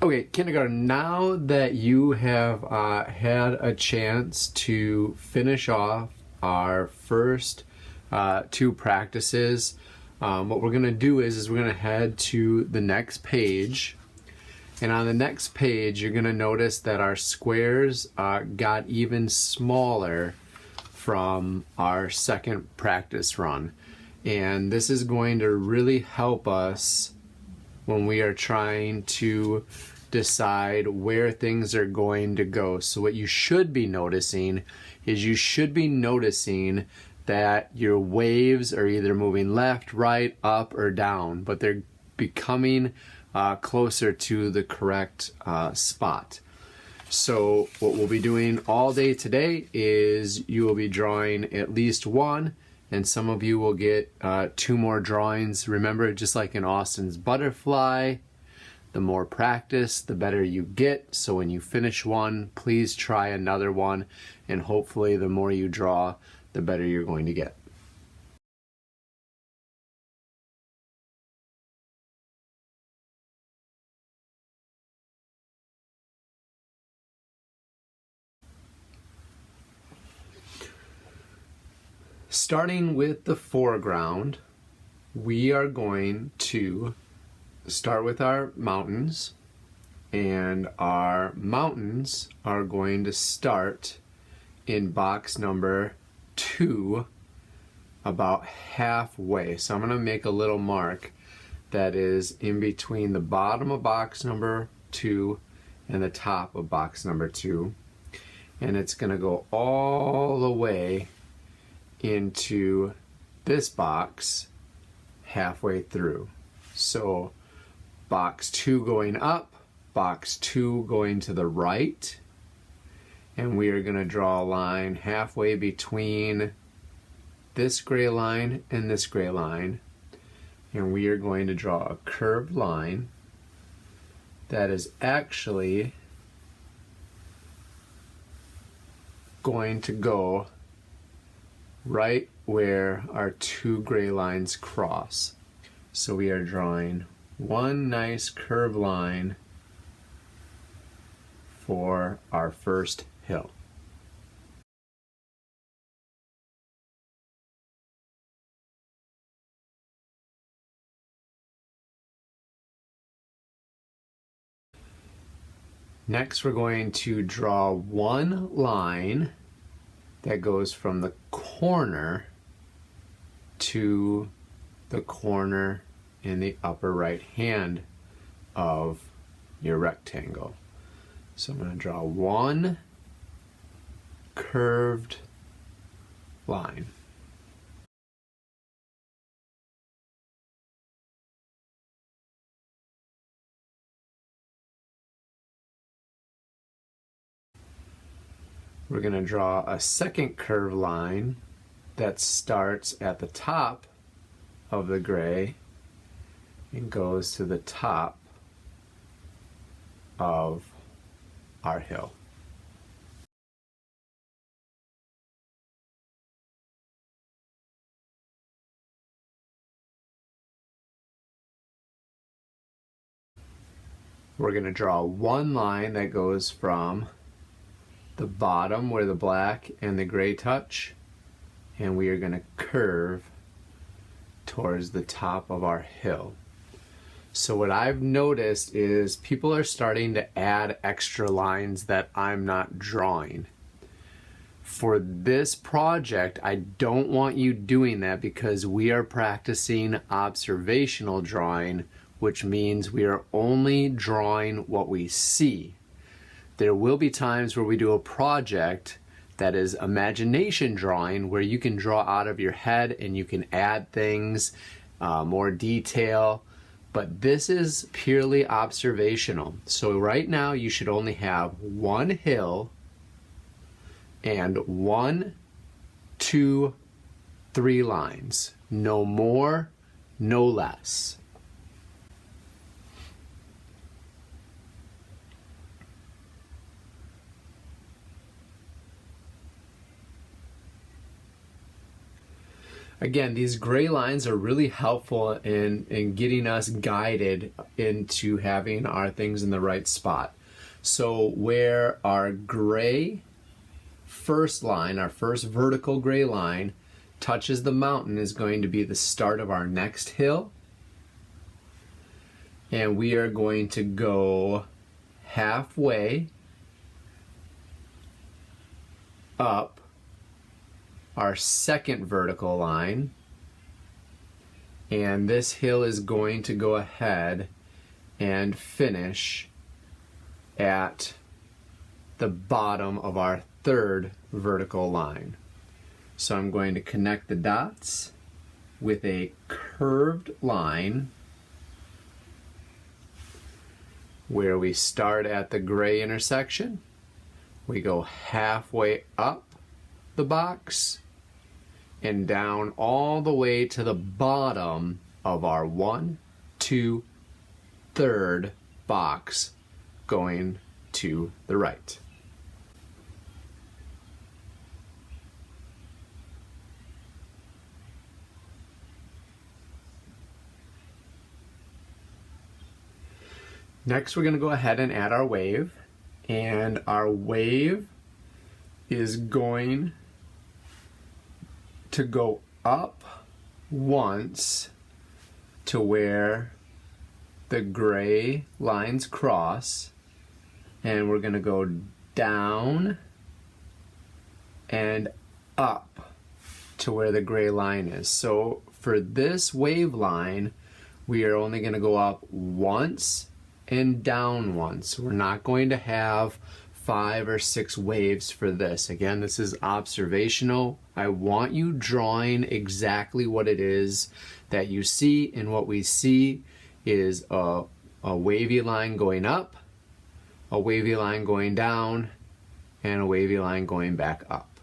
Okay, kindergarten, now that you have had a chance to finish off our first two practices, what we're going to do is we're going to head to the next page. And on the next page, you're going to notice that our squares got even smaller from our second practice run. And this is going to really help us when we are trying to decide where things are going to go. So what you should be noticing is you should be noticing that your waves are either moving left, right, up, or down, but they're becoming closer to the correct spot. So what we'll be doing all day today is you will be drawing at least one, and some of you will get 2 more drawings. Remember, just like in Austin's butterfly, the more practice, the better you get. So when you finish one, please try another one, and hopefully the more you draw, the better you're going to get. Starting with the foreground, we are going to start with our mountains, and our mountains are going to start in box number 2 about halfway. So I'm going to make a little mark that is in between the bottom of box number 2 and the top of box number 2, and it's going to go all the way into this box halfway through. So box 2 going up, box 2 going to the right, and we are going to draw a line halfway between this gray line and this gray line, and we are going to draw a curved line that is actually going to go right where our 2 gray lines cross. So we are drawing one nice curved line for our first hill. Next, we're going to draw one line that goes from the corner to the corner in the upper right hand of your rectangle. So I'm going to draw one curved line. We're going to draw a second curved line that starts at the top of the gray and goes to the top of our hill. We're going to draw one line that goes from the bottom where the black and the gray touch, and we are going to curve towards the top of our hill. So what I've noticed is people are starting to add extra lines that I'm not drawing. For this project, I don't want you doing that because we are practicing observational drawing, which means we are only drawing what we see. There will be times where we do a project that is imagination drawing, where you can draw out of your head and you can add things, more detail, but this is purely observational. So right now you should only have one hill and 1, 2, 3 lines. No more, no less. Again, these gray lines are really helpful in getting us guided into having our things in the right spot. So where our gray first line, our first vertical gray line, touches the mountain is going to be the start of our next hill. And we are going to go halfway up our second vertical line, and this hill is going to go ahead and finish at the bottom of our third vertical line. So I'm going to connect the dots with a curved line where we start at the gray intersection, we go halfway up the box and down all the way to the bottom of our 1, 2, 3rd box going to the right. Next, we're going to go ahead and add our wave, and our wave is going to go up once to where the gray lines cross, and we're going to go down and up to where the gray line is. So for this wave line, we are only going to go up once and down once. We're not going to have 5 or 6 waves for this. Again, this is observational. I want you drawing exactly what it is that you see, and what we see is a wavy line going up, a wavy line going down, and a wavy line going back up.